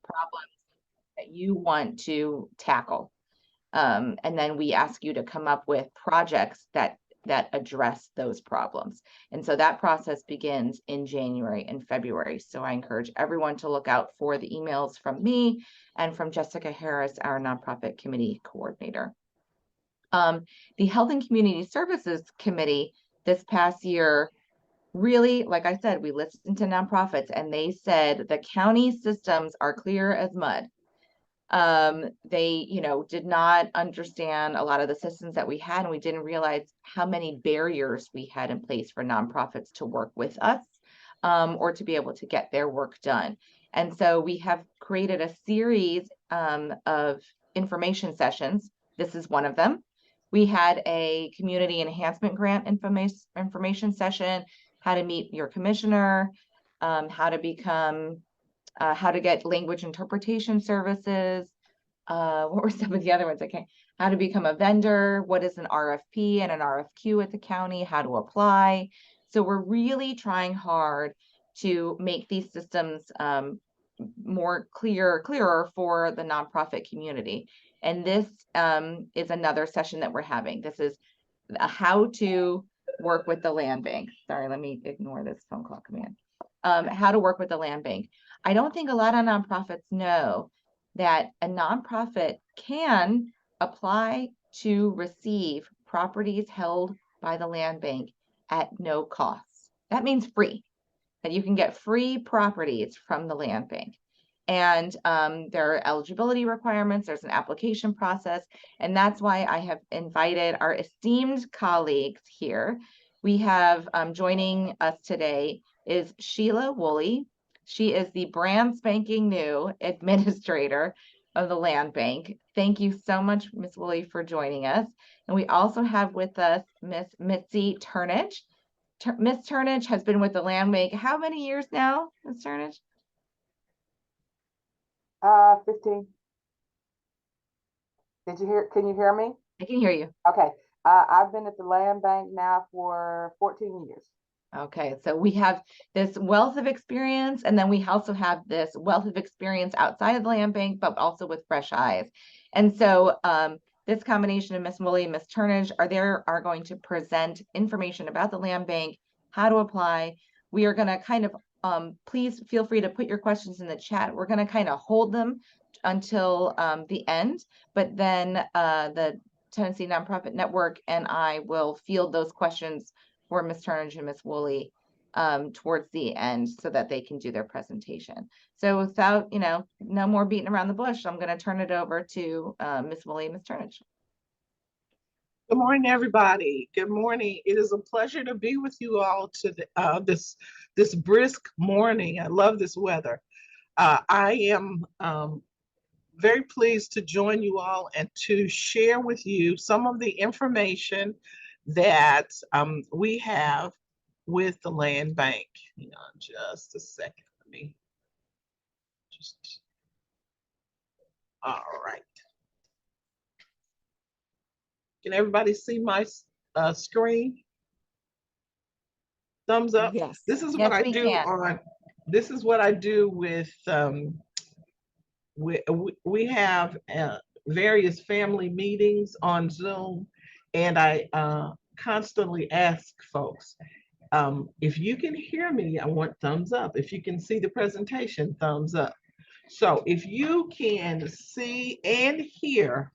problems that you want to tackle. And then we ask you to come up with projects that address those problems. And so that process begins in January and February. So I encourage everyone to look out for the emails from me and from Jessica Harris, our nonprofit committee coordinator. The Health and Community Services Committee this past year, really, like I said, we listened to nonprofits and they said the county systems are clear as mud. They, did not understand a lot of the systems that we had, and we didn't realize how many barriers we had in place for nonprofits to work with us, or to be able to get their work done. And so we have created a series of information sessions. This is one of them. We had a community enhancement grant information session, how to meet your commissioner, how to become how to get language interpretation services. What were some of the other ones? How to become a vendor, what is an RFP and an RFQ at the county, how to apply. So we're really trying hard to make these systems more clearer for the nonprofit community. And this is another session that we're having. This is how to work with the land bank. Sorry, let me ignore this phone call command. How to work with the land bank. I don't think a lot of nonprofits know that a nonprofit can apply to receive properties held by the land bank at no cost. That means free, that you can get free properties from the land bank. And there are eligibility requirements, there's an application process, and that's why I have invited our esteemed colleagues here. We have joining us today is Sheila Woolley. She is the brand spanking new administrator of the land bank. Thank you so much, Ms. Woolley, for joining us. And we also have with us Miss Mitzi Turnage. Miss Turnage has been with the land bank how many years now, Miss Turnage? 15. Can you hear me? I can hear you. Okay. I've been at the land bank now for 14 years. Okay, so we have this wealth of experience, and then we also have this wealth of experience outside of the land bank, but also with fresh eyes. And so this combination of Ms. Woolley and Ms. Turnage are going to present information about the land bank, how to apply. We are going to kind of, please feel free to put your questions in the chat. We're going to kind of hold them until the end, but then the Tennessee Nonprofit Network and I will field those questions for Ms. Turnage and Ms. Woolley towards the end so that they can do their presentation. So without, no more beating around the bush, I'm going to turn it over to Ms. Woolley and Ms. Turnage. Good morning, everybody. Good morning. It is a pleasure to be with you all this brisk morning. I love this weather. I am very pleased to join you all and to share with you some of the information that we have with the land bank. Hang on just a second. Let me just, all right. Can everybody see my screen? Thumbs up. Yes. This is yes, what I do on. This is what I do with. We have various family meetings on Zoom, and I constantly ask folks, if you can hear me, I want thumbs up. If you can see the presentation, thumbs up. So if you can see and hear,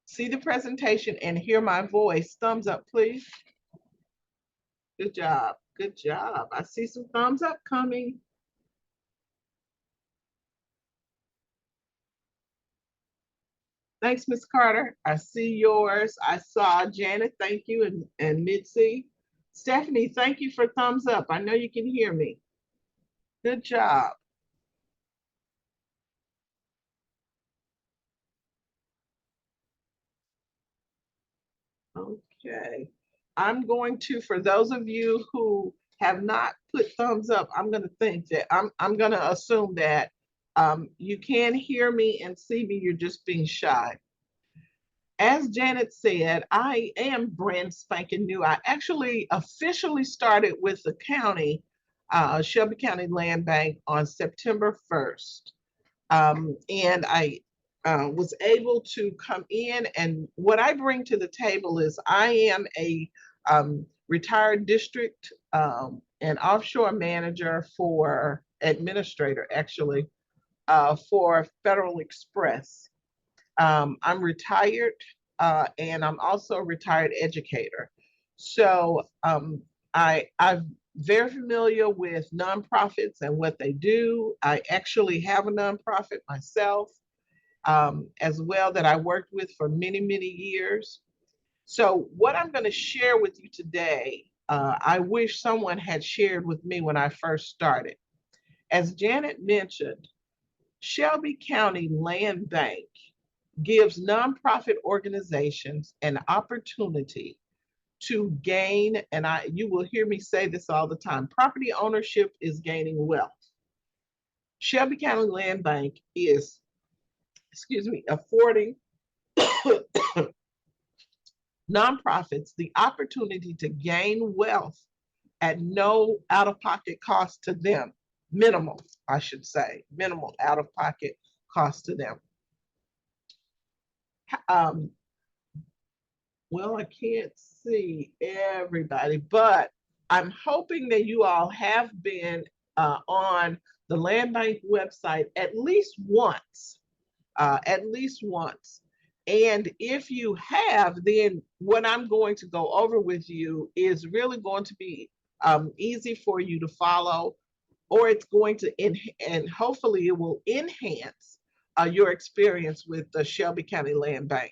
see the presentation and hear my voice, thumbs up, please. Good job. Good job. I see some thumbs up coming. Thanks, Ms. Carter. I see yours. I saw Janet, thank you, and Mitzi. Stephanie, thank you for thumbs up. I know you can hear me. Good job. Okay. I'm going to, for those of you who have not put thumbs up, I'm going to think that I'm going to assume that you can hear me and see me. You're just being shy. As Janet said, I am brand spanking new. I actually officially started with the county Shelby County Land Bank on September 1st. And I was able to come in, and what I bring to the table is I am a retired district and offshore manager for administrator, actually, for Federal Express. I'm retired, and I'm also a retired educator. So I'm very familiar with nonprofits and what they do. I actually have a nonprofit myself, as well, that I worked with for many, many years. So what I'm going to share with you today, I wish someone had shared with me when I first started. As Janet mentioned, Shelby County Land Bank gives nonprofit organizations an opportunity to gain, and you will hear me say this all the time, property ownership is gaining wealth. Shelby County Land Bank is, affording nonprofits the opportunity to gain wealth at no out-of-pocket cost to them. Minimal, I should say, minimal out-of-pocket cost to them. Well, I can't see everybody, but I'm hoping that you all have been on the Land Bank website at least once, And if you have, then what I'm going to go over with you is really going to be easy for you to follow, or it's going to, and hopefully it will enhance your experience with the Shelby County Land Bank.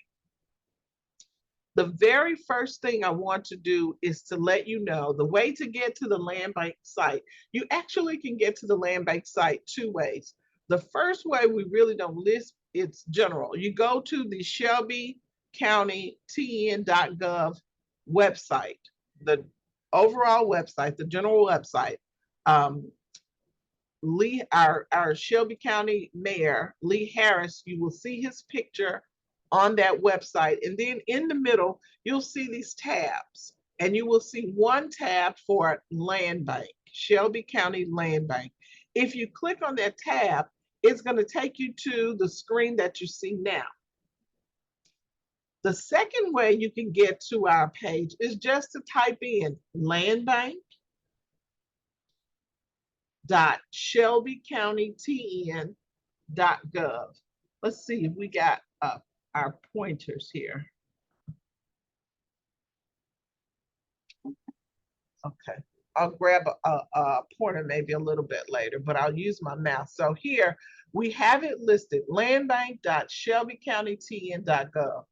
The very first thing I want to do is to let you know the way to get to the Land Bank site. You actually can get to the Land Bank site two ways. The first way, we really don't list, it's general. You go to the shelbycountytn.gov website, the overall website, the general website. Lee, our Shelby County Mayor, Lee Harris, you will see his picture on that website. And then in the middle, you'll see these tabs. And you will see one tab for Land Bank, Shelby County Land Bank. If you click on that tab, it's going to take you to the screen that you see now. The second way you can get to our page is just to type in landbank.shelbycountytn.gov. Let's see if we got our pointers here. Okay, I'll grab a pointer maybe a little bit later, but I'll use my mouse. So here we have it listed, landbank.shelbycountytn.gov.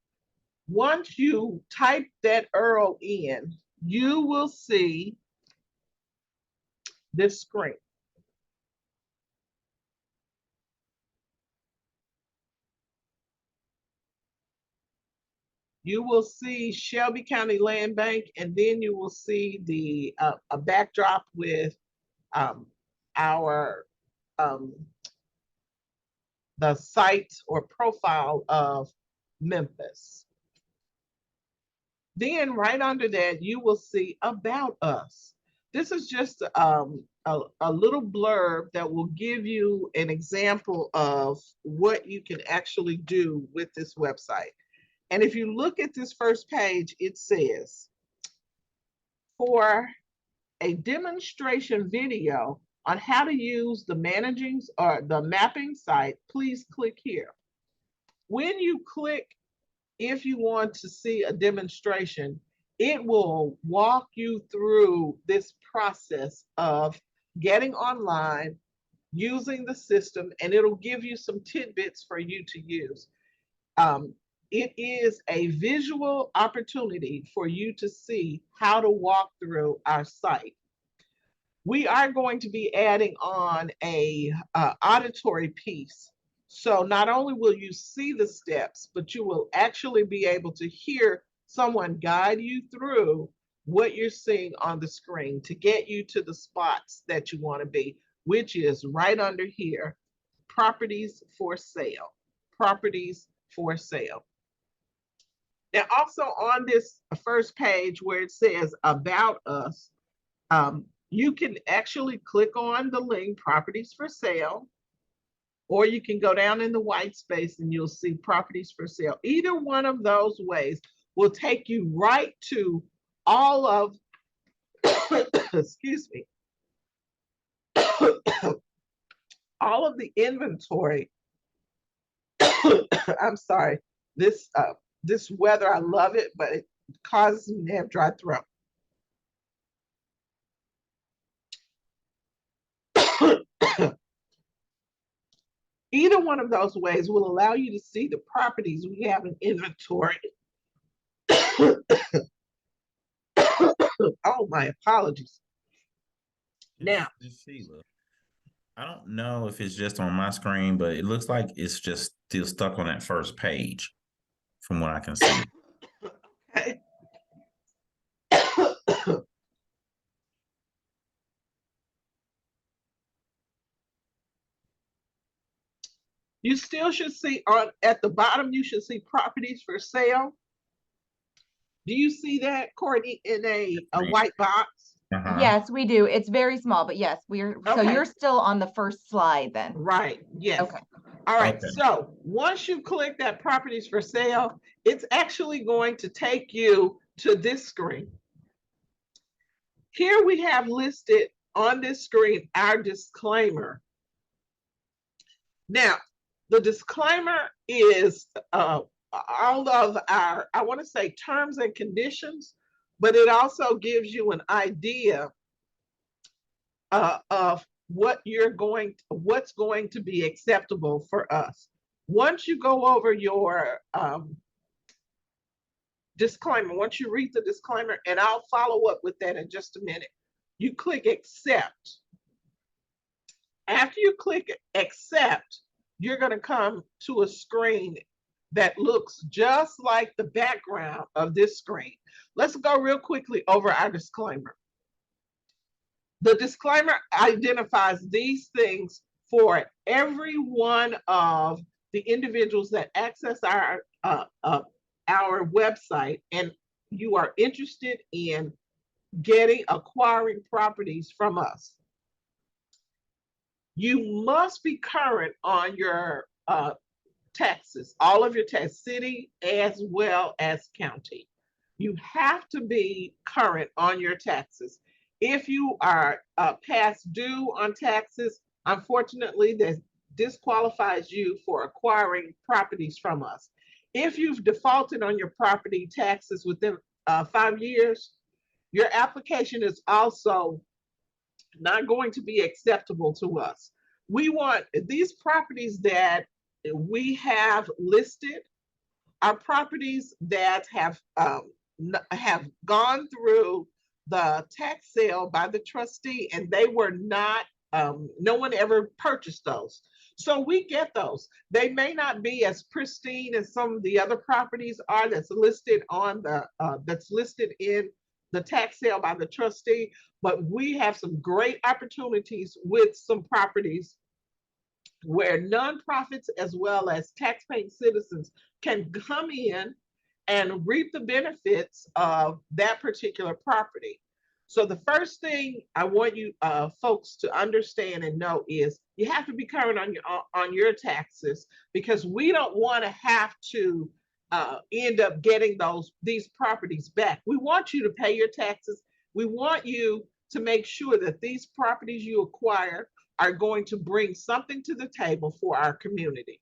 Once you type that URL in, you will see this screen. You will see Shelby County Land Bank, and then you will see the a backdrop with our the site or profile of Memphis. Then right under that, you will see About Us. This is just a little blurb that will give you an example of what you can actually do with this website. And if you look at this first page, it says, for a demonstration video on how to use the mapping site, please click here. When you click, if you want to see a demonstration, it will walk you through this process of getting online, using the system, and it'll give you some tidbits for you to use. It is a visual opportunity for you to see how to walk through our site. We are going to be adding on a auditory piece. So not only will you see the steps, but you will actually be able to hear someone guide you through what you're seeing on the screen to get you to the spots that you want to be, which is right under here, properties for sale, properties for sale. Now, also on this first page where it says About Us, You can actually click on the link properties for sale, or you can go down in the white space and you'll see properties for sale. Either one of those ways will take you right to all of, excuse me, all of the inventory. I'm sorry, this this weather, I love it, but it causes me to have dry throat. Either one of those ways will allow you to see the properties we have in inventory. Oh, my apologies. Now, Sheila, I don't know if it's just on my screen, but it looks like it's just still stuck on that first page from what I can see. okay. You still should see on at the bottom, you should see properties for sale. Do you see that, Courtney, in a white box? Yes, we do. It's very small, but yes, so Okay. you're still on the first slide then. Right, yes. Okay. All right, Okay. so once you click that properties for sale, it's actually going to take you to this screen. Here we have listed on this screen our disclaimer. Now, the disclaimer is all of our, I want to say, terms and conditions, but it also gives you an idea of what's going to be acceptable for us. Once you go over your disclaimer, once you read the disclaimer, and I'll follow up with that in just a minute, you click accept. After you click accept, you're going to come to a screen that looks just like the background of this screen. Let's go real quickly over our disclaimer. The disclaimer identifies these things for every one of the individuals that access our website and you are interested in acquiring properties from us. You must be current on your taxes, all of your tax, city as well as county. You have to be current on your taxes. If you are past due on taxes, unfortunately, that disqualifies you for acquiring properties from us. If you've defaulted on your property taxes within 5 years, your application is also not going to be acceptable to us. We want these properties that we have listed are properties that have gone through the tax sale by the trustee and they were not, no one ever purchased those. So we get those. They may not be as pristine as some of the other properties are that's listed on the that's listed in the tax sale by the trustee, but we have some great opportunities with some properties where nonprofits as well as taxpaying citizens can come in and reap the benefits of that particular property. So the first thing I want you folks to understand and know is you have to be current on your taxes, because we don't want to have to end up getting these properties back. We want you to pay your taxes. We want you to make sure that these properties you acquire are going to bring something to the table for our community.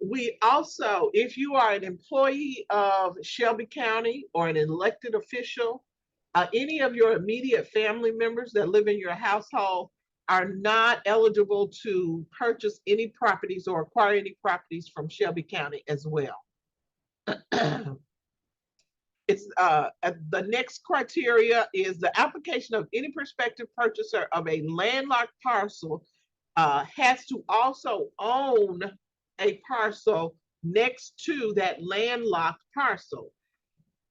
We also, if you are an employee of Shelby County or an elected official, any of your immediate family members that live in your household are not eligible to purchase any properties or acquire any properties from Shelby County as well. It's the next criteria is the application of any prospective purchaser of a landlocked parcel has to also own a parcel next to that landlocked parcel.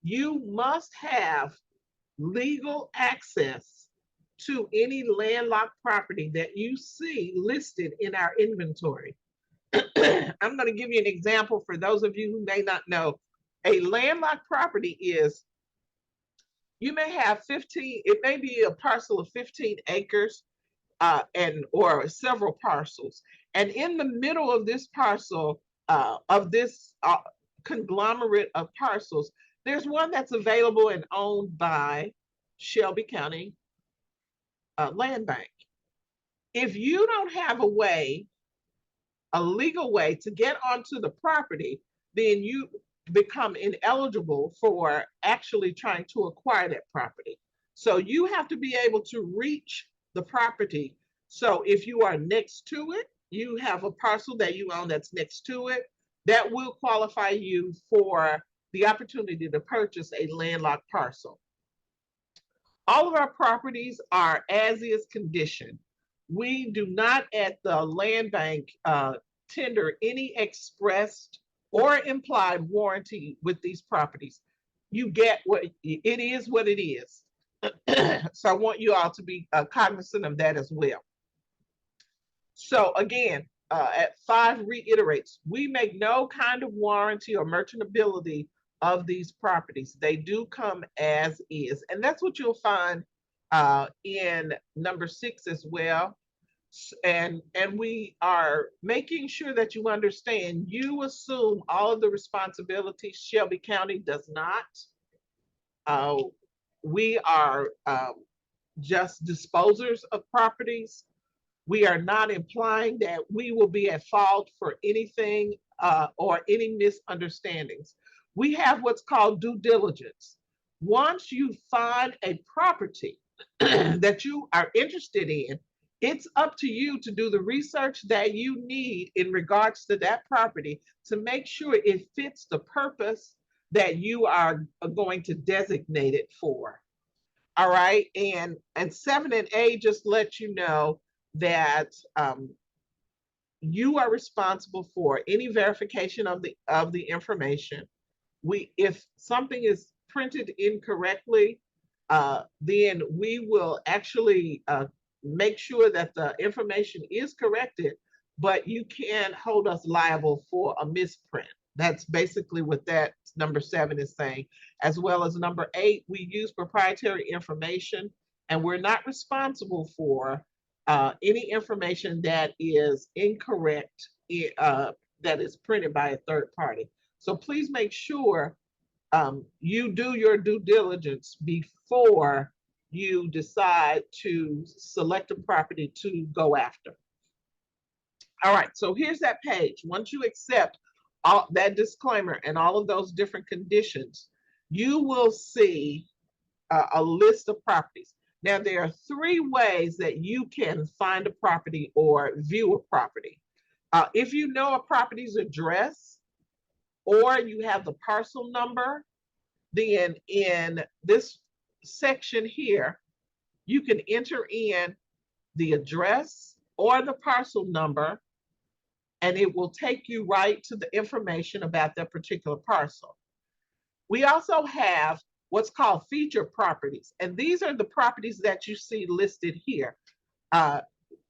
You must have legal access to any landlocked property that you see listed in our inventory. I'm going to give you an example for those of you who may not know. A landlocked property is You may have 15, it may be a parcel of 15 acres or several parcels. And in the middle of this parcel, of this conglomerate of parcels, there's one that's available and owned by Shelby County Land Bank. If you don't have a legal way to get onto the property, then you become ineligible for actually trying to acquire that property. So you have to be able to reach the property. So if you are next to it, you have a parcel that you own that's next to it, that will qualify you for the opportunity to purchase a landlocked parcel. All of our properties are as is condition. We do not at the land bank tender any expressed or implied warranty with these properties. You get what it is, what it is. So I want you all to be cognizant of that as well. So again, at 5 reiterates, we make no kind of warranty or merchantability of these properties. They do come as is. And that's what you'll find in number 6 as well. And we are making sure that you understand, you assume all of the responsibilities. Shelby County does not. We are just disposers of properties. We are not implying that we will be at fault for anything or any misunderstandings. We have what's called due diligence. Once you find a property that you are interested in, it's up to you to do the research that you need in regards to that property to make sure it fits the purpose that you are going to designate it for. All right, and 7 and 8 just let you know that you are responsible for any verification of the information. If something is printed incorrectly, then we will actually make sure that the information is corrected, but you can't hold us liable for a misprint. That's basically what that number 7 is saying. As well as number 8, we use proprietary information, and we're not responsible for any information that is incorrect, that is printed by a third party. So please make sure you do your due diligence before you decide to select a property to go after. All right, so here's that page. Once you accept all that disclaimer and all of those different conditions, you will see a list of properties. Now, there are 3 ways that you can find a property or view a property. If you know a property's address or you have the parcel number, then in this section here, you can enter in the address or the parcel number, and it will take you right to the information about that particular parcel. We also have what's called feature properties, and these are the properties that you see listed here.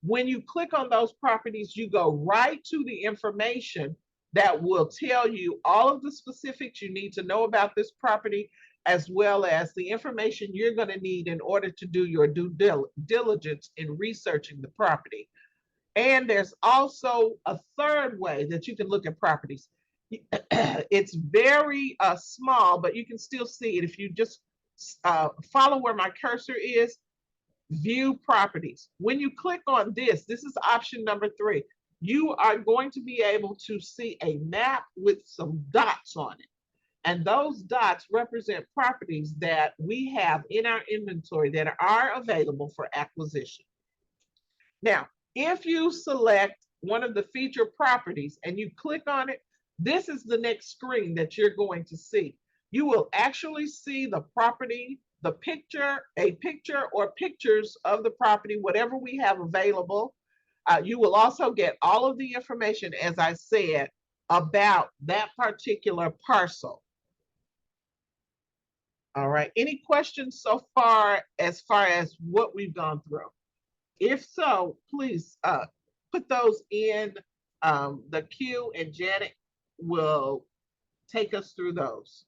When you click on those properties, you go right to the information that will tell you all of the specifics you need to know about this property, as well as the information you're going to need in order to do your due diligence in researching the property. And there's also a third way that you can look at properties. It's very small, but you can still see it if you just follow where my cursor is. View properties. When you click on this is option number 3. You are going to be able to see a map with some dots on it. And those dots represent properties that we have in our inventory that are available for acquisition. Now, if you select one of the feature properties and you click on it, this is the next screen that you're going to see. You will actually see the property, the picture, a picture or pictures of the property, whatever we have available. You will also get all of the information, as I said, about that particular parcel. All right, any questions so far as what we've gone through? If so, please put those in the queue, and Janet will take us through those.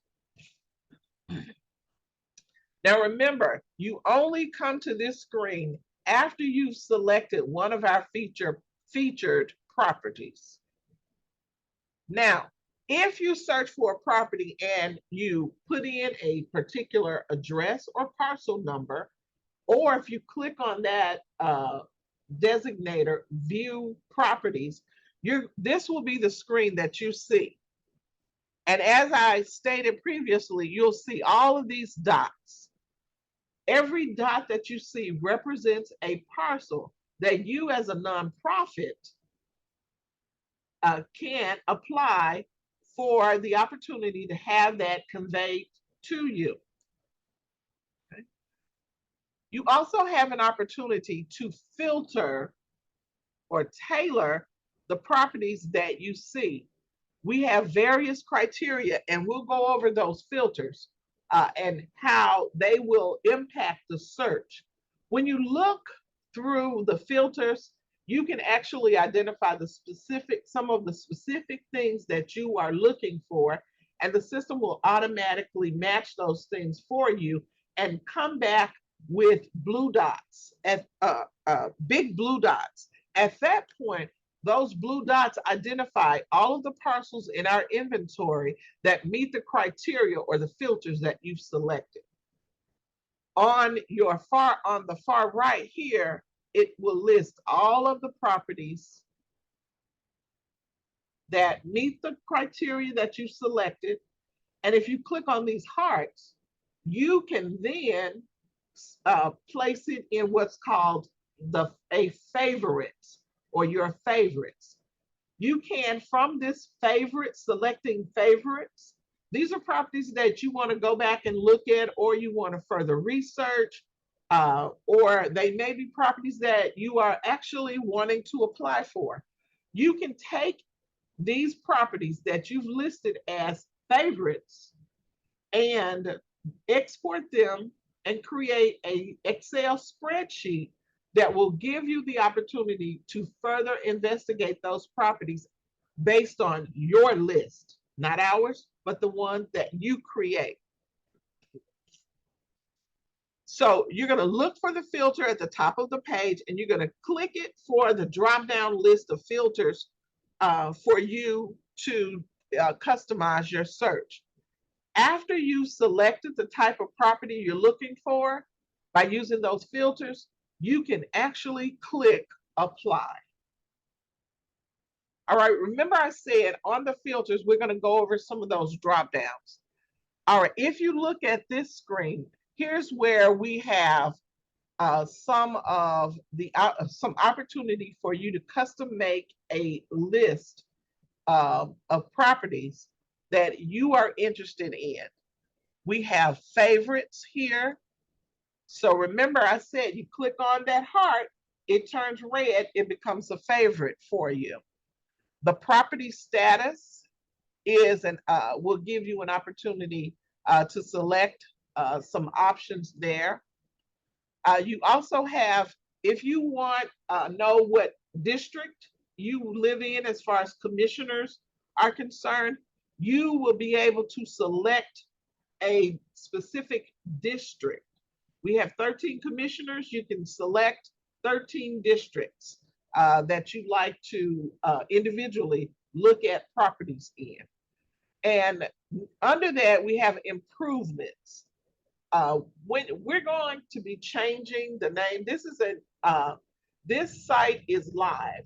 Now remember, you only come to this screen after you've selected one of our featured properties. Now, if you search for a property and you put in a particular address or parcel number, or if you click on that designator, view properties, this will be the screen that you see. And as I stated previously, you'll see all of these dots. Every dot that you see represents a parcel that you as a nonprofit can apply for the opportunity to have that conveyed to you. Okay. You also have an opportunity to filter or tailor the properties that you see. We have various criteria, and we'll go over those filters and how they will impact the search. When you look through the filters, you can actually identify some of the specific things that you are looking for, and the system will automatically match those things for you and come back with blue dots, big blue dots. At that point, those blue dots identify all of the parcels in our inventory that meet the criteria or the filters that you've selected. On the far right here, it will list all of the properties that meet the criteria that you selected. And if you click on these hearts, you can then place it in what's called a favorite or your favorites. You can, from this favorite, selecting favorites, these are properties that you want to go back and look at, or you want to further research, or they may be properties that you are actually wanting to apply for. You can take these properties that you've listed as favorites and export them and create an Excel spreadsheet that will give you the opportunity to further investigate those properties based on your list, not ours, but the one that you create. So you're going to look for the filter at the top of the page, and you're going to click it for the drop-down list of filters for you to customize your search. After you selected the type of property you're looking for by using those filters, you can actually click apply. All right, remember I said on the filters, we're going to go over some of those drop downs. All right, if you look at this screen, here's where we have some opportunity for you to custom make a list of properties that you are interested in. We have favorites here. So remember I said you click on that heart, it turns red, it becomes a favorite for you. The property status is will give you an opportunity to select some options there. You also have, if you want know what district you live in as far as commissioners are concerned, you will be able to select a specific district. We have 13 commissioners. You can select 13 districts that you'd like to individually look at properties in. And under that, we have improvements. When we're going to be changing the name, this site is live,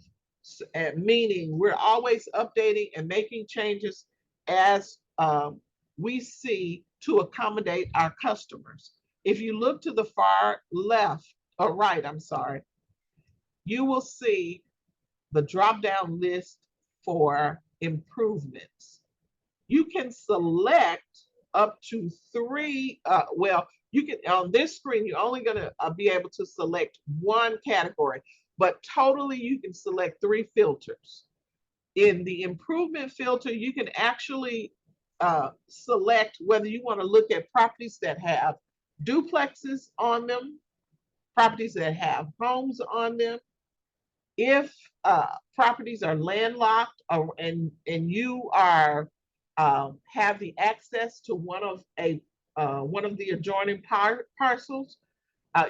meaning we're always updating and making changes as we see to accommodate our customers. If you look to the far left or right, I'm sorry, you will see the drop-down list for improvements. You can select up to 3, you can, on this screen, you're only gonna be able to select 1 category, but totally you can select 3 filters. In the improvement filter, you can actually select whether you wanna look at properties that have duplexes on them, properties that have homes on them. If properties are landlocked and you are have the access to one of a one of the adjoining parcels,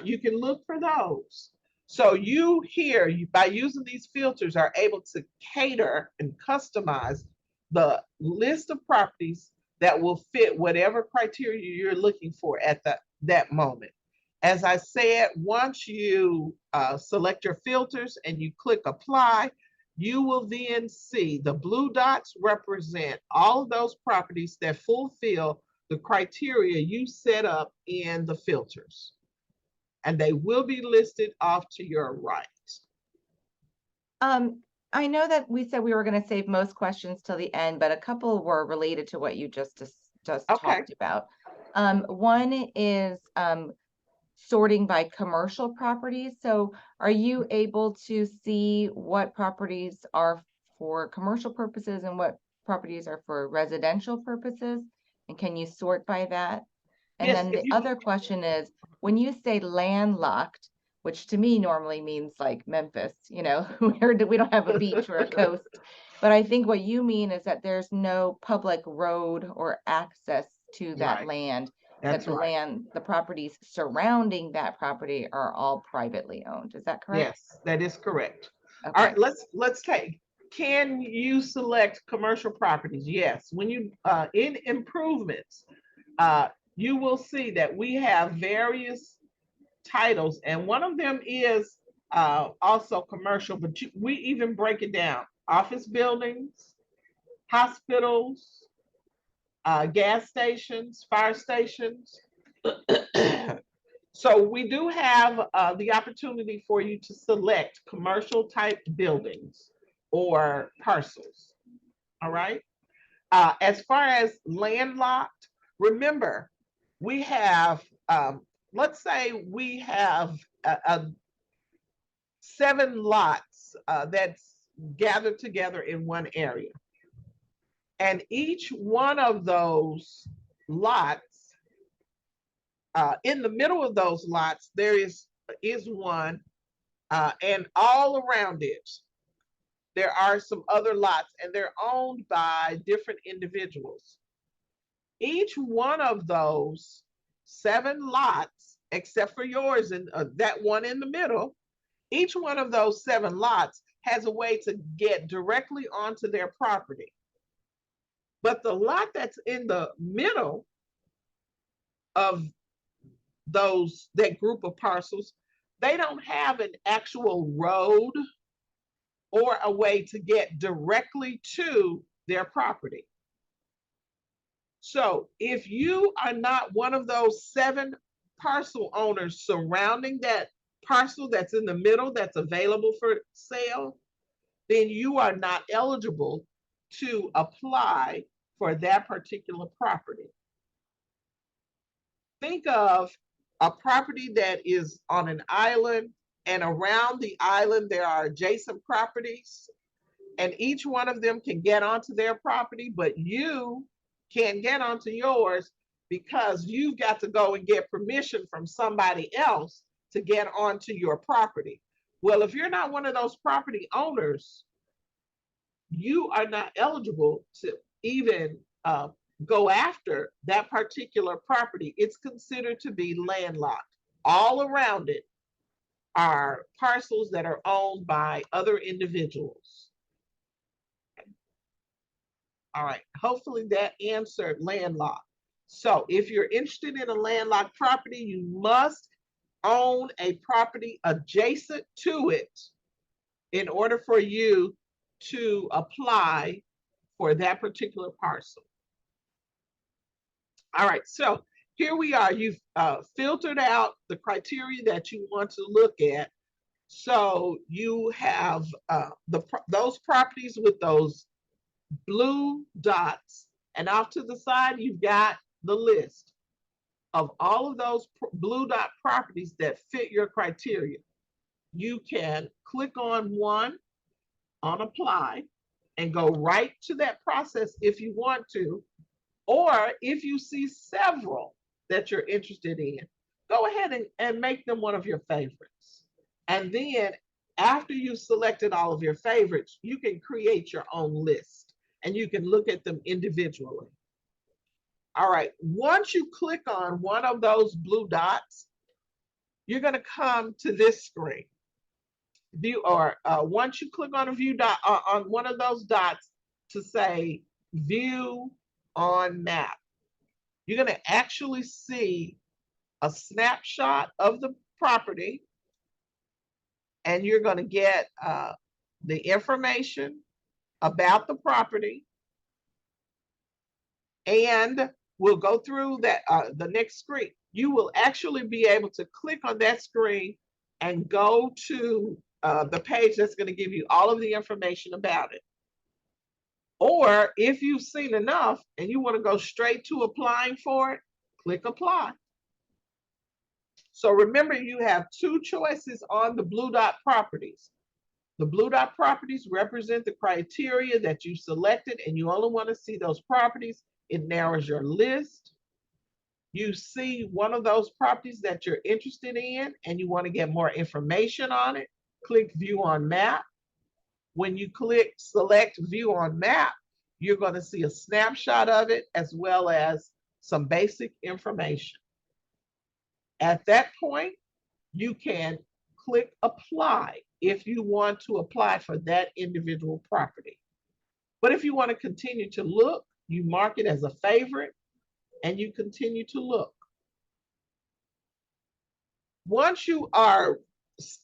you can look for those. So you here, by using these filters, are able to cater and customize the list of properties that will fit whatever criteria you're looking for at that moment. As I said, once you select your filters and you click apply, you will then see the blue dots represent all of those properties that fulfill the criteria you set up in the filters. And they will be listed off to your right. I know that we said we were going to save most questions till the end, but a couple were related to what you just Okay. talked about. One is sorting by commercial properties. So are you able to see what properties are for commercial purposes and what properties are for residential purposes? And can you sort by that? And Yes, then the other question is, when you say landlocked, which to me normally means like Memphis, you know, where we don't have a beach or a coast. But I think what you mean is that there's no public road or access to that Right. land, That's that the right. land, the properties surrounding that property are all privately owned. Is that correct? Yes, that is correct. All Okay. right, let's take. Can you select commercial properties? Yes. When you in improvements, you will see that we have various titles, and one of them is also commercial, but we even break it down: office buildings, hospitals, gas stations, fire stations. So we do have the opportunity for you to select commercial type buildings or parcels. All right. As far as landlocked, remember, we have, let's say we have 7 lots that's gathered together in one area. And each one of those lots, in the middle of those lots, there is one, and all around it, there are some other lots, and they're owned by different individuals. Each one of those 7 lots, except for yours and that one in the middle, each one of those 7 lots has a way to get directly onto their property. But the lot that's in the middle of that group of parcels, they don't have an actual road or a way to get directly to their property. So if you are not one of those 7 parcel owners surrounding that parcel that's in the middle that's available for sale, then you are not eligible to apply for that particular property. Think of a property that is on an island, and around the island there are adjacent properties, and each one of them can get onto their property, but you can't get onto yours because you've got to go and get permission from somebody else to get onto your property. Well, if you're not one of those property owners, you are not eligible to even go after that particular property. It's considered to be landlocked. All around it are parcels that are owned by other individuals. All right, hopefully that answered landlocked. So if you're interested in a landlocked property, you must own a property adjacent to it in order for you to apply for that particular parcel. All right, so here we are. You've filtered out the criteria that you want to look at. So you have those properties with those blue dots, and off to the side, you've got the list of all of those blue dot properties that fit your criteria. You can click on one, on apply, and go right to that process if you want to. Or if you see several that you're interested in, go ahead and make them one of your favorites. And then after you've selected all of your favorites, you can create your own list and you can look at them individually. All right, once you click on one of those blue dots, you're going to come to this screen. View, or once you click on a view dot on one of those dots to say view on map, you're going to actually see a snapshot of the property, and you're going to get the information about the property, and we'll go through that the next screen. You will actually be able to click on that screen and go to the page that's going to give you all of the information about it. Or if you've seen enough and you want to go straight to applying for it, click apply. So remember, you have two choices on the blue dot properties. The blue dot properties represent the criteria that you selected, and you only want to see those properties. It narrows your list. You see one of those properties that you're interested in and you want to get more information on it, click view on map. When you click select view on map, you're going to see a snapshot of it as well as some basic information. At that point, you can click apply if you want to apply for that individual property. But if you want to continue to look, you mark it as a favorite and you continue to look. Once you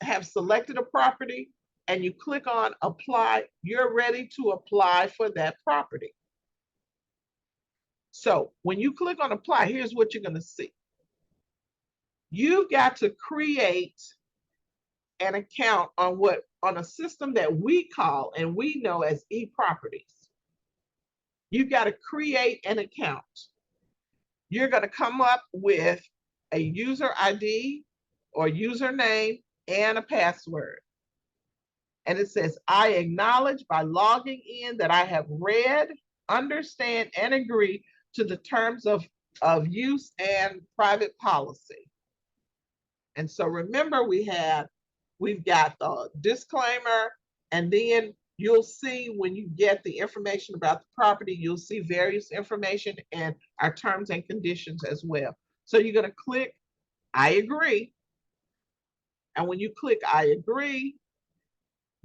have selected a property and you click on apply, you're ready to apply for that property. So when you click on apply, here's what you're going to see. You've got to create an account on a system that we call and we know as eProperties. You've got to create an account. You're going to come up with a user ID or username and a password. And it says, I acknowledge by logging in that I have read, understand, and agree to the terms of use and private policy. And so remember, we've got the disclaimer, and then you'll see when you get the information about the property, you'll see various information and our terms and conditions as well. So you're going to click I agree. And when you click I agree,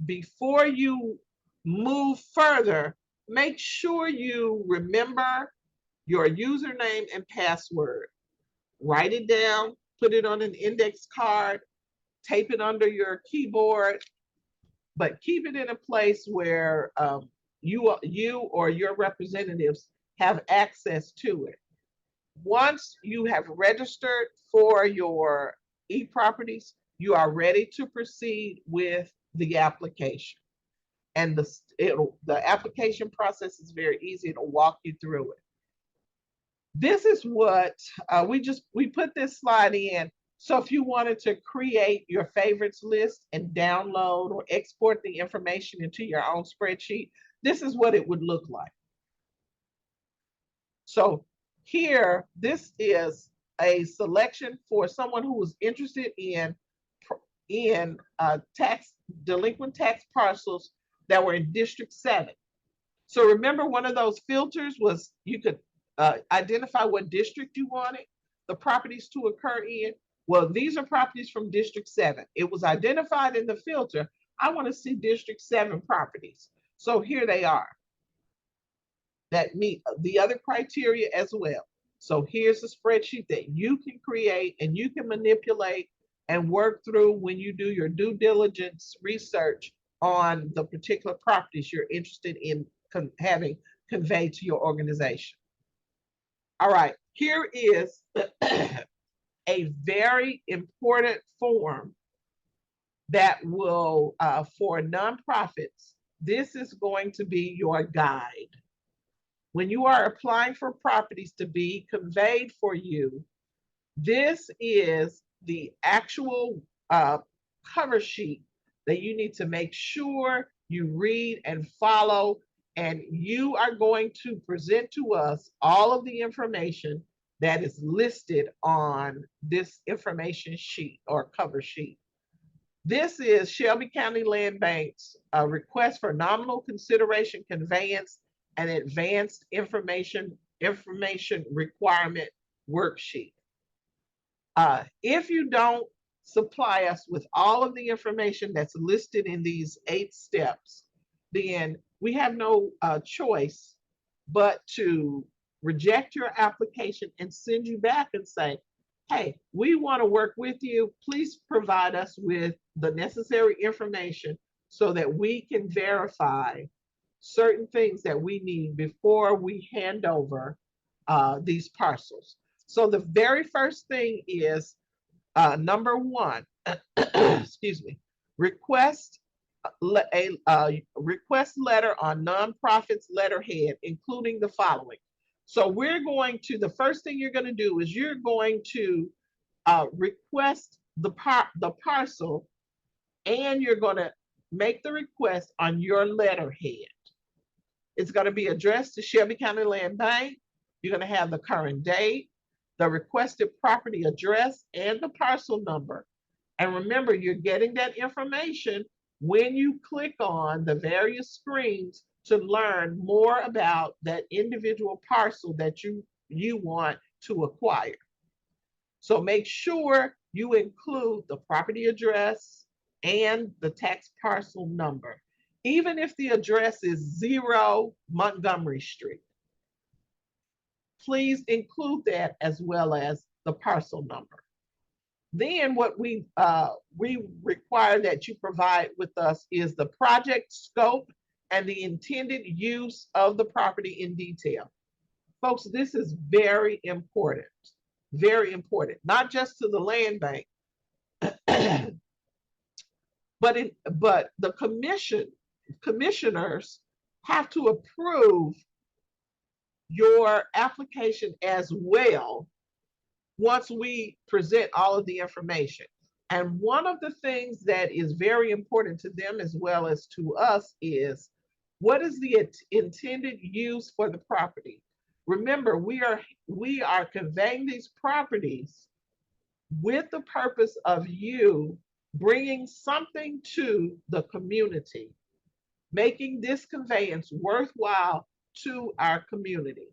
before you move further, make sure you remember your username and password. Write it down, put it on an index card, tape it under your keyboard, but keep it in a place where you or your representatives have access to it. Once you have registered for your eProperties, you are ready to proceed with the application. And the application process is very easy. It'll walk you through it. This is what we put this slide in. So if you wanted to create your favorites list and download or export the information into your own spreadsheet, this is what it would look like. So here, this is a selection for someone who was interested in delinquent tax parcels that were in District 7. So remember, one of those filters was you could identify what district you wanted the properties to occur in. Well, these are properties from District 7. It was identified in the filter. I want to see District 7 properties. So here they are that meet the other criteria as well. So here's a spreadsheet that you can create and you can manipulate and work through when you do your due diligence research on the particular properties you're interested in having conveyed to your organization. All right, here is a very important form that will, for nonprofits, this is going to be your guide. When you are applying for properties to be conveyed for you, this is the actual cover sheet that you need to make sure you read and follow, and you are going to present to us all of the information that is listed on this information sheet or cover sheet. This is Shelby County Land Bank's request for nominal consideration conveyance and advanced information information requirement worksheet. If you don't supply us with all of the information that's listed in these 8 steps, then we have no choice but to reject your application and send you back and say, hey, we want to work with you. Please provide us with the necessary information so that we can verify certain things that we need before we hand over these parcels. So the very first thing is number 1, excuse me, request a request letter on nonprofits letterhead, including the following. So we're going to, the first thing you're going to do is you're going to request the parcel, and you're going to make the request on your letterhead. It's going to be addressed to Shelby County Land Bank. You're going to have the current date, the requested property address, and the parcel number. And remember, you're getting that information when you click on the various screens to learn more about that individual parcel that you want to acquire. So make sure you include the property address and the tax parcel number, even if the address is 0 Montgomery Street. Please include that as well as the parcel number. Then what we require that you provide with us is the project scope and the intended use of the property in detail. Folks, this is very important, not just to the land bank, but the commissioners have to approve your application as well once we present all of the information. And one of the things that is very important to them as well as to us is, what is the intended use for the property? Remember, we are conveying these properties with the purpose of you bringing something to the community, making this conveyance worthwhile to our community.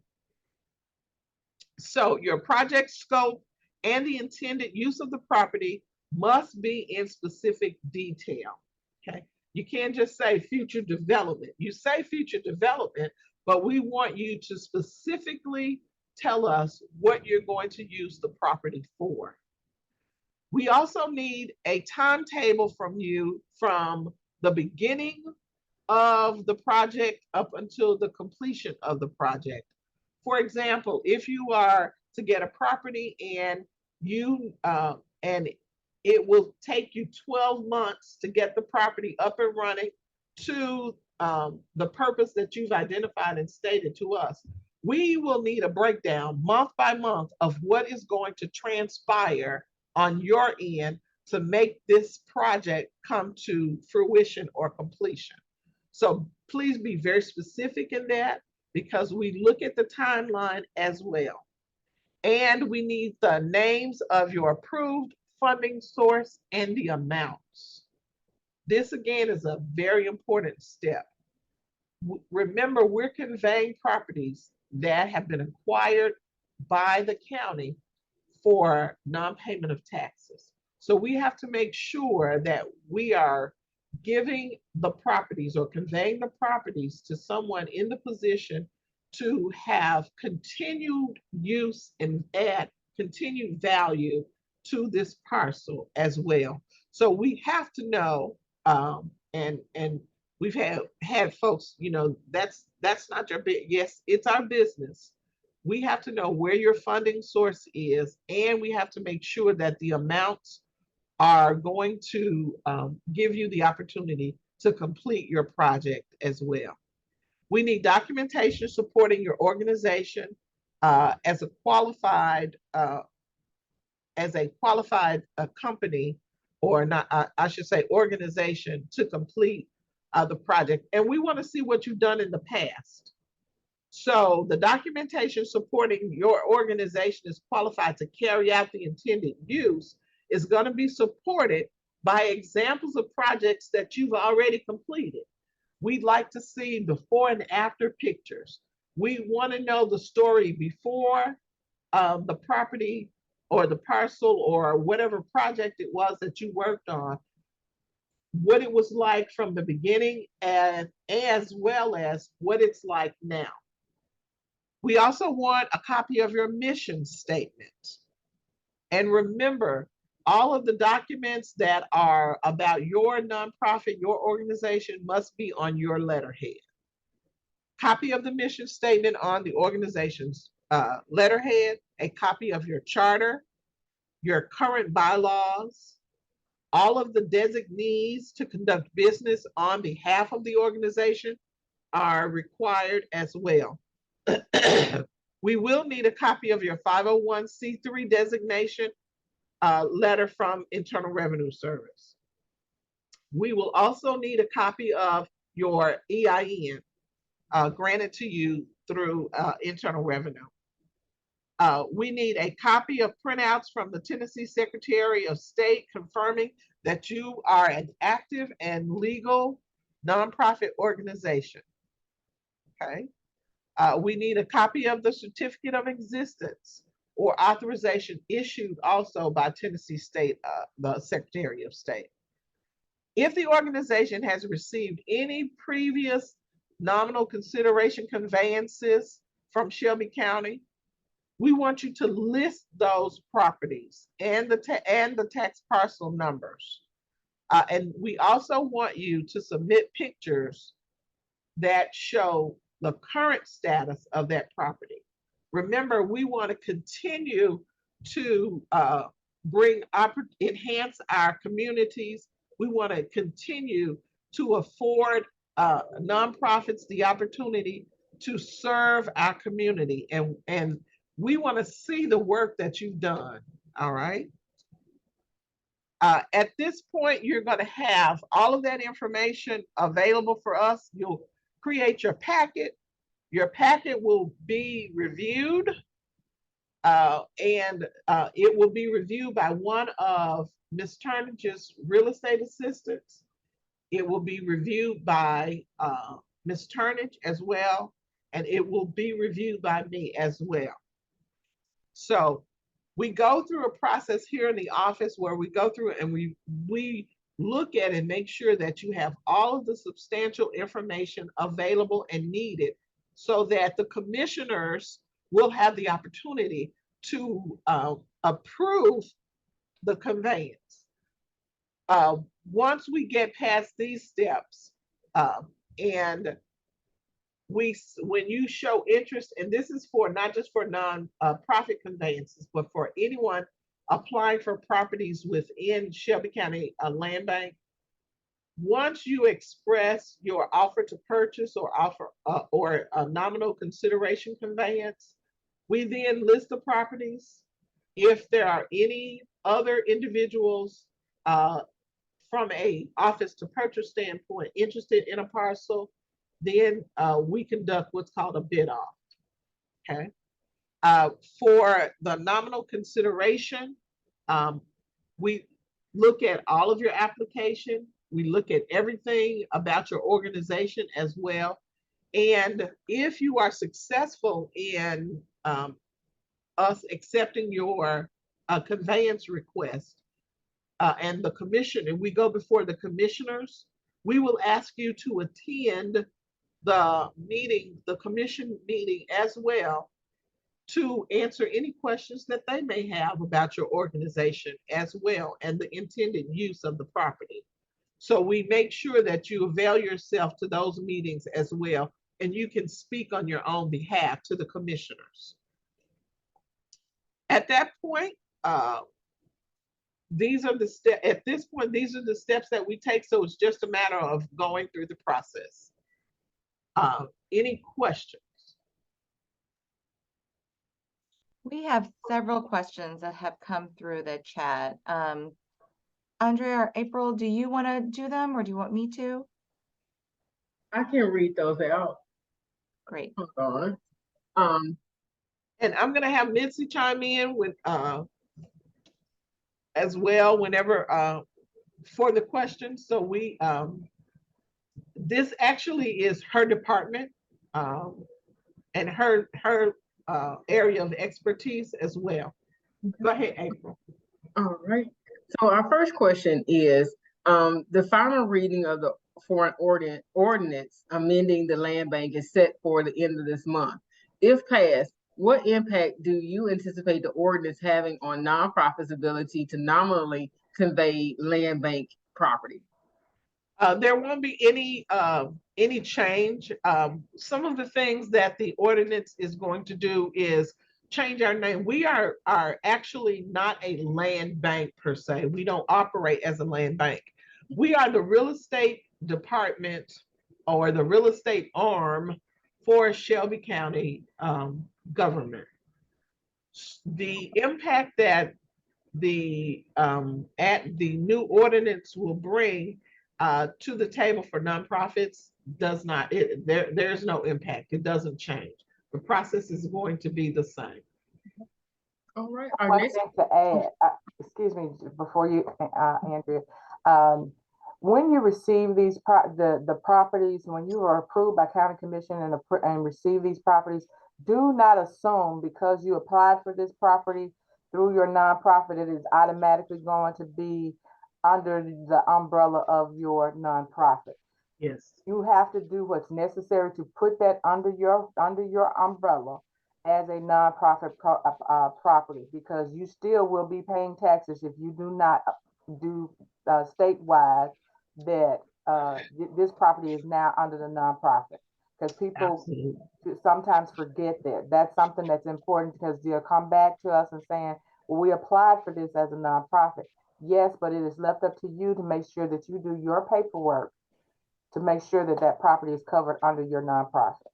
So your project scope and the intended use of the property must be in specific detail, okay? You can't just say future development. You say future development, but we want you to specifically tell us what you're going to use the property for. We also need a timetable from you from the beginning of the project up until the completion of the project. For example, if you are to get a property and it will take you 12 months to get the property up and running to the purpose that you've identified and stated to us, we will need a breakdown month by month of what is going to transpire on your end to make this project come to fruition or completion. So please be very specific in that, because we look at the timeline as well. And we need the names of your approved funding source and the amounts. This again is a very important step. Remember, we're conveying properties that have been acquired by the county for non-payment of taxes. So we have to make sure that we are giving the properties or conveying the properties to someone in the position to have continued use and add continued value to this parcel as well. So we have to know, and we've had folks, you know, that's not your bit. Yes, it's our business. We have to know where your funding source is, and we have to make sure that the amounts are going to give you the opportunity to complete your project as well. We need documentation supporting your organization as a qualified company, or not, I should say organization, to complete the project. And we want to see what you've done in the past. So the documentation supporting your organization is qualified to carry out the intended use is going to be supported by examples of projects that you've already completed. We'd like to see before and after pictures. We want to know the story before the property or the parcel or whatever project it was that you worked on, what it was like from the beginning, and as well as what it's like now. We also want a copy of your mission statement. And remember, all of the documents that are about your nonprofit, your organization, must be on your letterhead. Copy of the mission statement on the organization's letterhead, a copy of your charter, your current bylaws, all of the designees to conduct business on behalf of the organization are required as well. We will need a copy of your 501c3 designation letter from Internal Revenue Service. We will also need a copy of your EIN granted to you through Internal Revenue. We need a copy of printouts from the Tennessee Secretary of State confirming that you are an active and legal nonprofit organization. Okay. We need a copy of the certificate of existence or authorization issued also by Tennessee State, the Secretary of State. If the organization has received any previous nominal consideration conveyances from Shelby County, we want you to list those properties and the tax parcel numbers. And we also want you to submit pictures that show the current status of that property. Remember, we want to continue to enhance our communities. We want to continue to afford nonprofits the opportunity to serve our community. And we want to see the work that you've done, all right? At this point, you're going to have all of that information available for us. You'll create your packet. Your packet will be reviewed, and it will be reviewed by one of Ms. Turnage's real estate assistants. It will be reviewed by Ms. Turnage as well, and it will be reviewed by me as well. So we go through a process here in the office where we go through and we look at and make sure that you have all of the substantial information available and needed so that the commissioners will have the opportunity to approve the conveyance. Once we get past these steps, and when you show interest, and this is for not just for non-profit conveyances, but for anyone applying for properties within Shelby County Land Bank, once you express your offer to purchase or a nominal consideration conveyance, we then list the properties. If there are any other individuals from a office to purchase standpoint interested in a parcel, then we conduct what's called a bid off. Okay. For the nominal consideration, we look at all of your application. We look at everything about your organization as well. And if you are successful in us accepting your conveyance request and the commission, and we go before the commissioners, we will ask you to attend the meeting, the commission meeting as well, to answer any questions that they may have about your organization as well and the intended use of the property. So we make sure that you avail yourself to those meetings as well, and you can speak on your own behalf to the commissioners. At that point, these are the steps. At this point, these are the steps that we take. So it's just a matter of going through the process. Any questions? We have several questions that have come through the chat. Andrea or April, do you want to do them or do you want me to? I can read those out. Great. Hold on. And I'm going to have Mitzi chime in with as well whenever for the questions. So we this actually is her department. and her area of expertise as well. Go ahead, April. All right. So our first question is, the final reading of the foreign ordinance amending the land bank is set for the end of this month. If passed, what impact do you anticipate the ordinance having on nonprofits' ability to nominally convey land bank property? There won't be any change. Some of the things that the ordinance is going to do is change our name. We are actually not a land bank per se. We don't operate as a land bank. We are the real estate department or the real estate arm for Shelby County government. The impact that the new ordinance will bring to the table for nonprofits does not, there's no impact. It doesn't change. The process is going to be the same. All right. One thing to add, excuse me, before you, Andrea, when you receive these the properties, when you are approved by county commission and receive these properties, do not assume because you applied for this property through your nonprofit, it is automatically going to be under the umbrella of your nonprofit. Yes. You have to do what's necessary to put that under your umbrella as a nonprofit property, because you still will be paying taxes if you do not do statewide that this property is now under the nonprofit. Because people sometimes forget that. That's something that's important, because they'll come back to us and saying, well, we applied for this as a nonprofit. Yes, but it is left up to you to make sure that you do your paperwork to make sure that that property is covered under your nonprofit.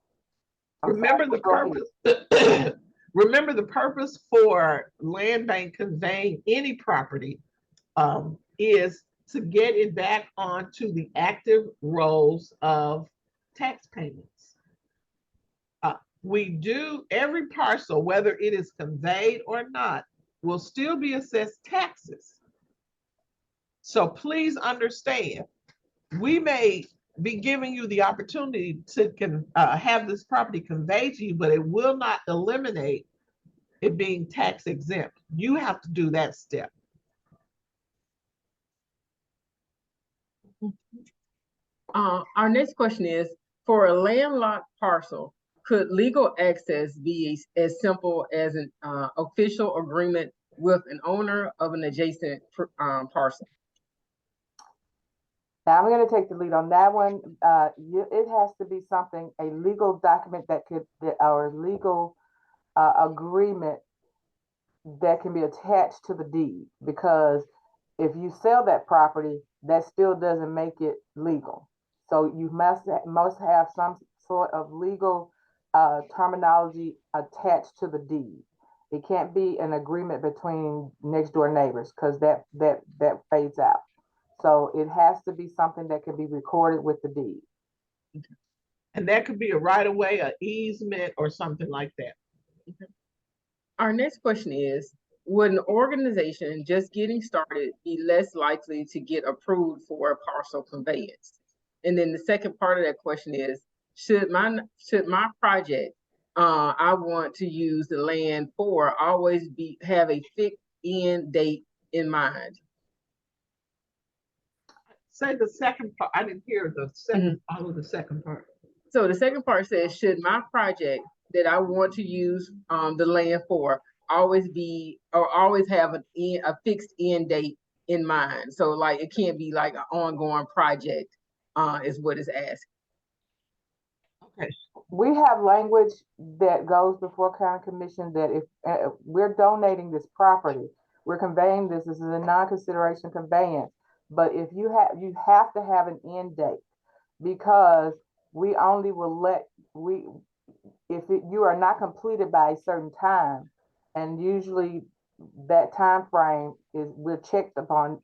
Remember the purpose. Remember the purpose for land bank conveying any property is to get it back onto the active rolls of tax payments. We do every parcel, whether it is conveyed or not, will still be assessed taxes. So please understand, we may be giving you the opportunity to have this property conveyed to you, but it will not eliminate it being tax exempt. You have to do that step. Our next question is, for a landlocked parcel, could legal access be as simple as an official agreement with an owner of an adjacent parcel? Now I'm going to take the lead on that one. It has to be something, a legal document or legal agreement that can be attached to the deed, because if you sell that property, that still doesn't make it legal. So you must have some sort of legal terminology attached to the deed. It can't be an agreement between next door neighbors, because that fades out. So it has to be something that can be recorded with the deed. And that could be a right of way, an easement, or something like that. Okay. Our next question is, would an organization just getting started be less likely to get approved for a parcel conveyance? And then the second part of that question is, should my project I want to use the land for always have a fixed end date in mind? Say the second part. I didn't hear the second all of the second part. So the second part says, should my project that I want to use the land for always have a fixed end date in mind? So like it can't be like an ongoing project is what it's asking. Okay. We have language that goes before county commission that if we're donating this property, we're conveying this is a non-consideration conveyance. But if you have to have an end date, because we only will you are not completed by a certain time, and usually that time frame we're checked upon.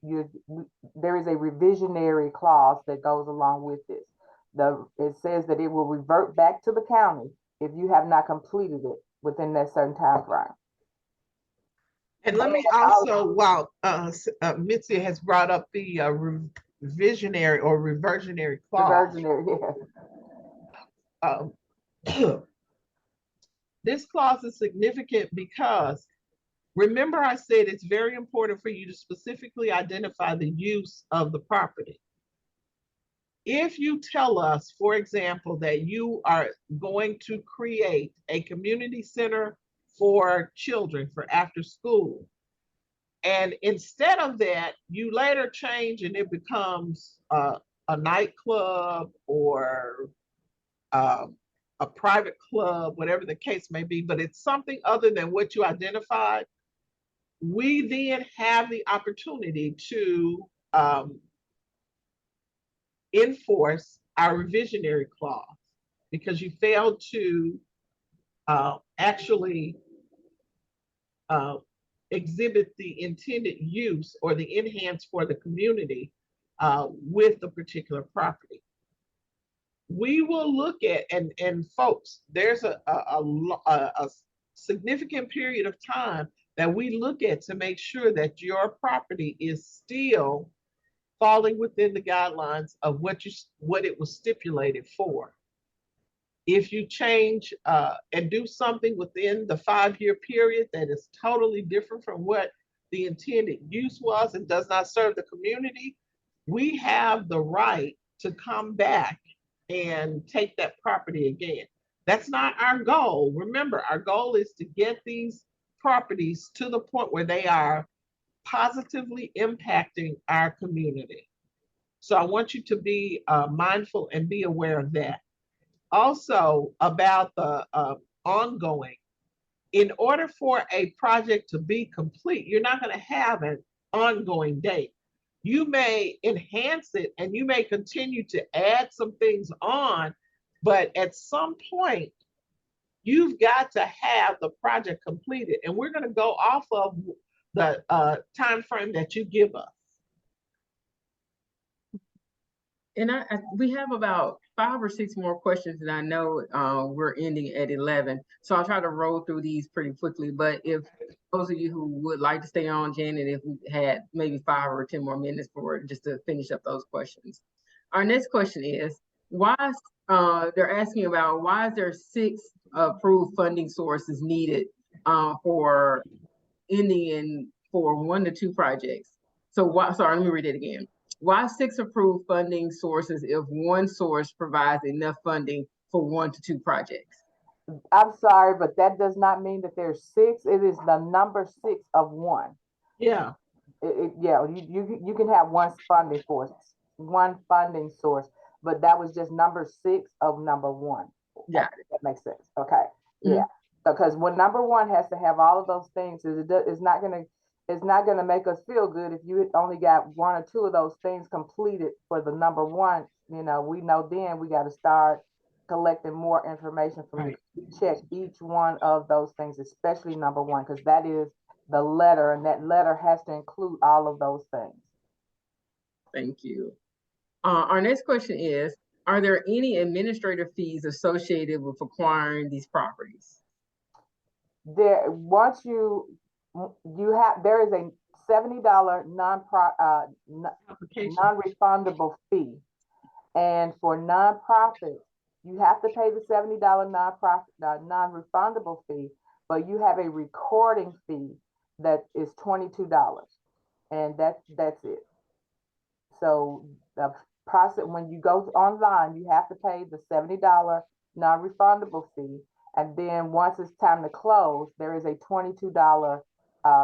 There is a revisionary clause that goes along with this. It says that it will revert back to the county if you have not completed it within that certain time frame. And let me also, while Mitzi has brought up the revisionary or reversionary clause. Reversionary, yeah. This clause is significant because remember I said it's very important for you to specifically identify the use of the property. If you tell us, for example, that you are going to create a community center for children for after school, and instead of that, you later change and it becomes a nightclub or a private club, whatever the case may be, but it's something other than what you identified, we then have the opportunity to enforce our revisionary clause because you failed to actually exhibit the intended use or the enhance for the community with the particular property. We will look at, and folks, there's a significant period of time that we look at to make sure that your property is still falling within the guidelines of what it was stipulated for. If you change and do something within the 5-year period that is totally different from what the intended use was and does not serve the community, we have the right to come back and take that property again. That's not our goal. Remember, our goal is to get these properties to the point where they are positively impacting our community. So I want you to be mindful and be aware of that. Also about the ongoing, in order for a project to be complete, you're not going to have an ongoing date. You may enhance it and you may continue to add some things on, but at some point, you've got to have the project completed. And we're going to go off of the time frame that you give us. And we have about 5 or 6 more questions, and I know we're ending at 11. So I'll try to roll through these pretty quickly. But if those of you who would like to stay on, Janet, if we had maybe 5 or 10 more minutes for it, just to finish up those questions. Our next question is, why they're asking about why is there 6 approved funding sources needed for ending in for 1 to 2 projects? So why, sorry, let me read it again. Why 6 approved funding sources if 1 source provides enough funding for 1 to 2 projects? I'm sorry, but that does not mean that there's 6. It is the number 6 of 1. Yeah. Yeah, you can have 1 funding source, but that was just number 6 of number 1. Yeah, that makes sense. Okay, yeah, because when number 1 has to have all of those things, it's not gonna make us feel good if you only got 1 or 2 of those things completed for the number 1. You know, we know then we got to start collecting more information from you. Check each one of those things, especially number 1, because that is the letter, and that letter has to include all of those things. Thank you. Our next question is, are there any administrative fees associated with acquiring these properties? There, once you have, there is a $70 non-refundable fee, and for nonprofits, you have to pay the $70 non-refundable fee, but you have a recording fee that is $22, and that's it. So the process, when you go online, you have to pay the $70 non-refundable fee, and then once it's time to close, there is a $22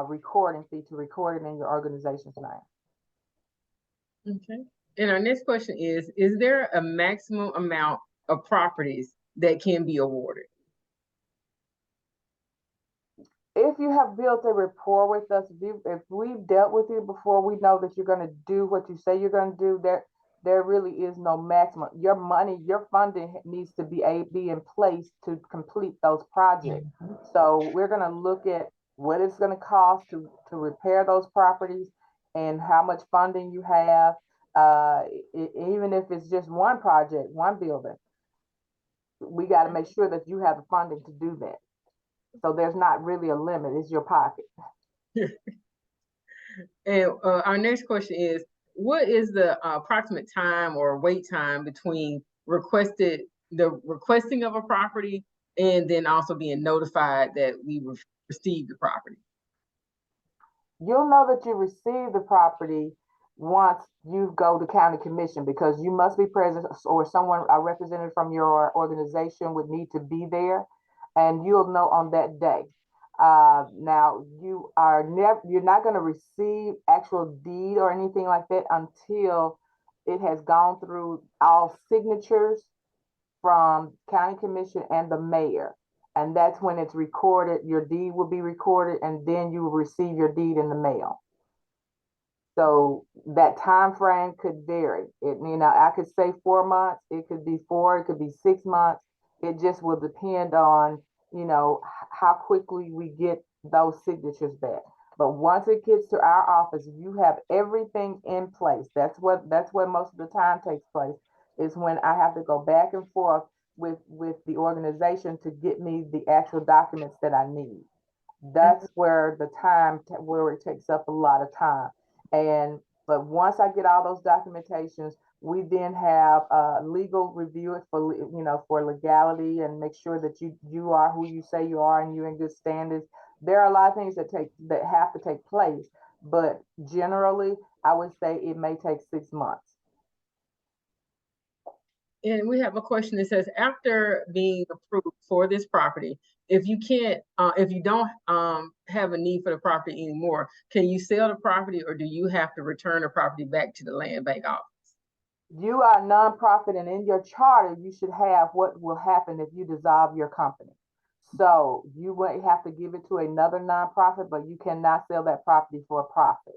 recording fee to record it in your organization's name. Okay. And our next question is there a maximum amount of properties that can be awarded? If you have built a rapport with us, if we've dealt with you before, we know that you're going to do what you say you're going to do. There really is no maximum. Your money, your funding needs to be in place to complete those projects. So we're going to look at what it's going to cost to repair those properties and how much funding you have. Even if it's just 1 project, 1 building, we got to make sure that you have the funding to do that. So there's not really a limit, it's your pocket. And our next question is, what is the approximate time or wait time between the requesting of a property and then also being notified that we received the property? You'll know that you received the property once you go to county commission, because you must be present, or someone, a representative from your organization would need to be there, and you'll know on that day. Now you're not going to receive actual deed or anything like that until it has gone through all signatures from county commission and the mayor. And that's when it's recorded, your deed will be recorded, and then you will receive your deed in the mail. So that time frame could vary. I could say 4 months, it could be 4, it could be 6 months. It just will depend on, how quickly we get those signatures back. But once it gets to our office, you have everything in place. That's what most of the time takes place, is when I have to go back and forth with the organization to get me the actual documents that I need. That's where where it takes up a lot of time. But once I get all those documentations, we then have legal review it for legality, and make sure that you are who you say you are and you're in good standards. There are a lot of things that have to take place, but generally I would say it may take 6 months. And we have a question that says, after being approved for this property, if you don't have a need for the property anymore, can you sell the property, or do you have to return the property back to the land bank office? You are a nonprofit, and in your charter, you should have what will happen if you dissolve your company. So you would have to give it to another nonprofit, but you cannot sell that property for a profit.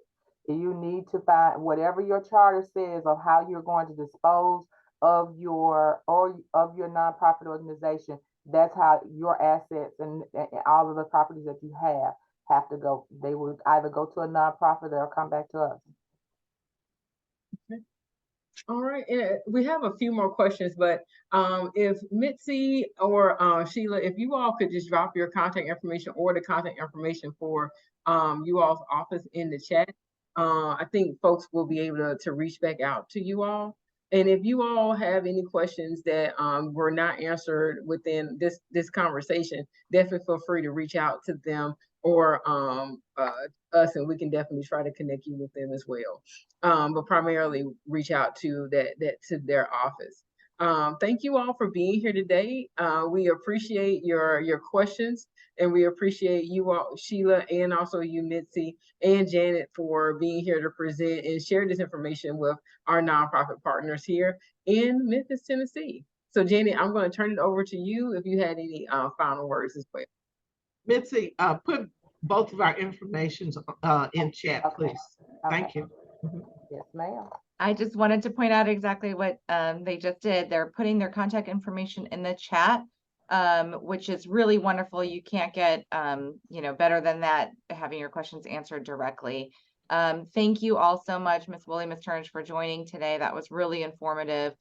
You need to find whatever your charter says of how you're going to dispose of your nonprofit organization. That's how your assets and all of the properties that you have to go. They will either go to a nonprofit or come back to us. Okay. All right, and we have a few more questions, but if Mitzi or Sheila, if you all could just drop your contact information or the contact information for you all's office in the chat, I think folks will be able to reach back out to you all. And if you all have any questions that were not answered within this conversation, definitely feel free to reach out to them or us, and we can definitely try to connect you with them as well. But primarily reach out to to their office. Thank you all for being here today. We appreciate your questions, and we appreciate you all, Sheila, and also you, Mitzi, and Janet, for being here to present and share this information with our nonprofit partners here in Memphis, Tennessee. So Janet, I'm going to turn it over to you if you had any final words as well. Mitzi, put both of our information in chat, please. Okay. Thank you. Yes, ma'am. I just wanted to point out exactly what they just did. They're putting their contact information in the chat, which is really wonderful. You can't get better than that, having your questions answered directly. Thank you all so much, Ms. Woolley, Ms. Turnage, for joining today. That was really informative.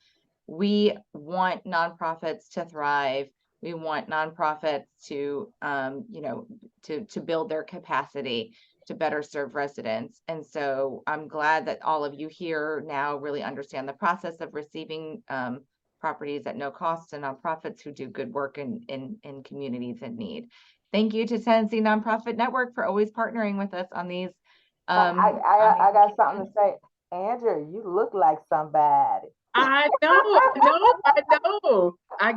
We want nonprofits to thrive. We want nonprofits to to build their capacity to better serve residents. And so I'm glad that all of you here now really understand the process of receiving properties at no cost to nonprofits who do good work in communities in need. Thank you to Tennessee Nonprofit Network for always partnering with us on these. I got something to say. Andrew, you look like somebody. I know. I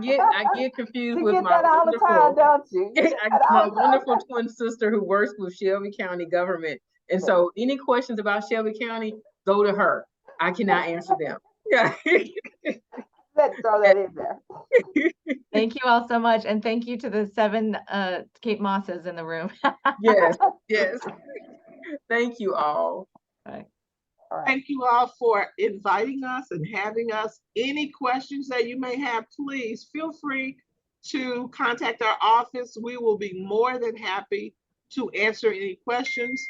get confused with my all the time, don't you? my wonderful twin sister who works with Shelby County government. And so any questions about Shelby County, go to her. I cannot answer them. Yeah. Let's throw that in there. Thank you all so much. And thank you to the 7 Kate Mosses in the room. Yes. Thank you all. Bye. All right. Thank you all for inviting us and having us. Any questions that you may have, please feel free to contact our office. We will be more than happy to answer any questions.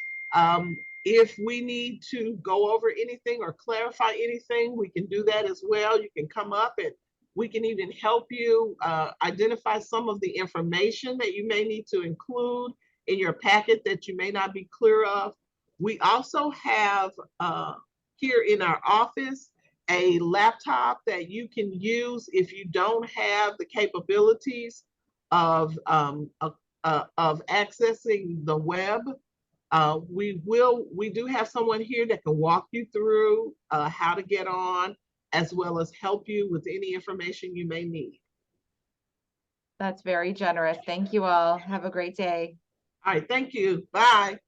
If we need to go over anything or clarify anything, we can do that as well. You can come up and we can even help you identify some of the information that you may need to include in your packet that you may not be clear of. We also have here in our office a laptop that you can use if you don't have the capabilities of accessing the web. We do have someone here that can walk you through how to get on, as well as help you with any information you may need. That's very generous. Thank you all. Have a great day. All right, thank you. Bye.